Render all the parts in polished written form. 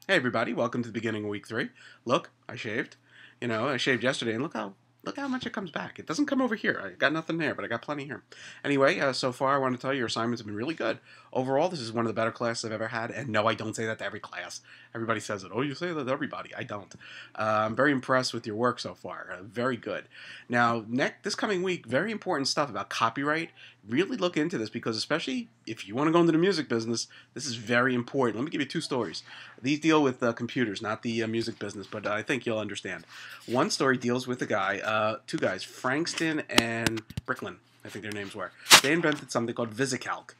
Hey everybody, welcome to the beginning of week 3. Look, I shaved. I shaved yesterday and look how much it comes back. It doesn't come over here. I got nothing there, but I got plenty here. Anyway, so far I want to tell you your assignments have been really good. Overall, this is one of the better classes I've ever had, and no, I don't say that to every class. Everybody says it. Oh, you say that to everybody. I don't. I'm very impressed with your work so far. Very good. Now, this coming week, very important stuff about copyright. Really look into this because especially if you want to go into the music business, this is very important. Let me give you two stories. These deal with computers, not the music business, but I think you'll understand. One story deals with two guys, Frankston and Bricklin, I think their names were. They invented something called VisiCalc.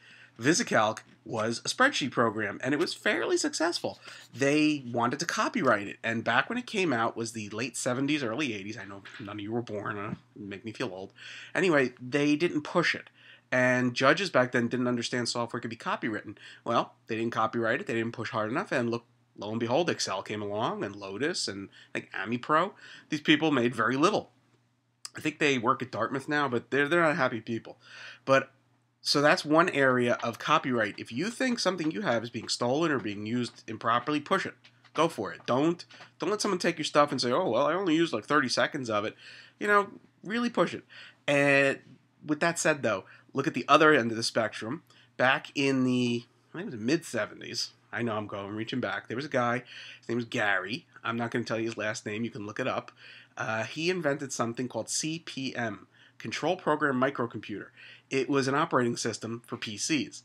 VisiCalc was a spreadsheet program, and it was fairly successful. They wanted to copyright it, and back when it came out was the late 70s, early 80s. I know none of you were born, make me feel old. Anyway, they didn't push it. And judges back then didn't understand software could be copywritten. Well, they didn't copyright it, they didn't push hard enough, and look, lo and behold, Excel came along, and Lotus, and like AmiPro. These people made very little. I think they work at Dartmouth now, but they're not happy people. But so that's one area of copyright. If you think something you have is being stolen or being used improperly, push it. Go for it. Don't let someone take your stuff and say, "Oh, well, I only used like 30 seconds of it." Really push it. And with that said, though, look at the other end of the spectrum. Back in I think it was the mid 70s. I know reaching back. There was a guy, his name was Gary. I'm not going to tell you his last name. You can look it up. He invented something called CPM, Control Program Microcomputer. It was an operating system for PCs.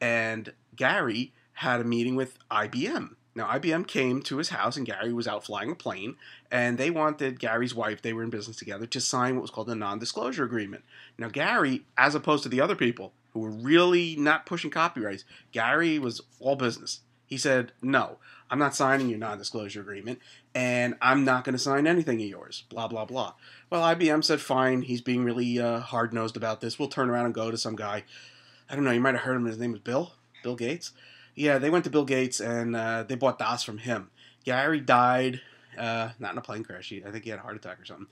And Gary had a meeting with IBM. Now, IBM came to his house, and Gary was out flying a plane, and they wanted Gary's wife, they were in business together, to sign what was called a non-disclosure agreement. Now, Gary, as opposed to the other people who were really not pushing copyrights, Gary was all business. He said, no, I'm not signing your non-disclosure agreement, and I'm not going to sign anything of yours, blah, blah, blah. Well, IBM said, fine, he's being really hard-nosed about this. We'll turn around and go to some guy. I don't know, you might have heard him, his name was Bill Gates. Yeah, they went to Bill Gates, and they bought DOS from him. Gary died, not in a plane crash. I think he had a heart attack or something.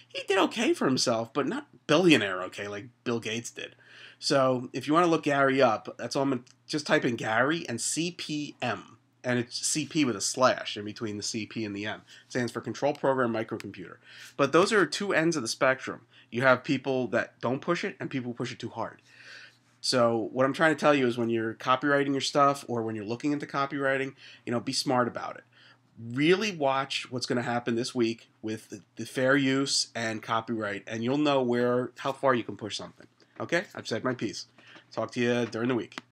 He did okay for himself, but not billionaire okay like Bill Gates did. So if you want to look Gary up, that's all I'm going to just type in Gary and CPM. And it's CP with a slash in between the CP and the M. It stands for Control Program Microcomputer. But those are two ends of the spectrum. You have people that don't push it and people who push it too hard. So what I'm trying to tell you is when you're copywriting your stuff or when you're looking into copywriting, be smart about it. Really watch what's going to happen this week with the fair use and copyright, and you'll know how far you can push something. Okay? I've said my piece. Talk to you during the week.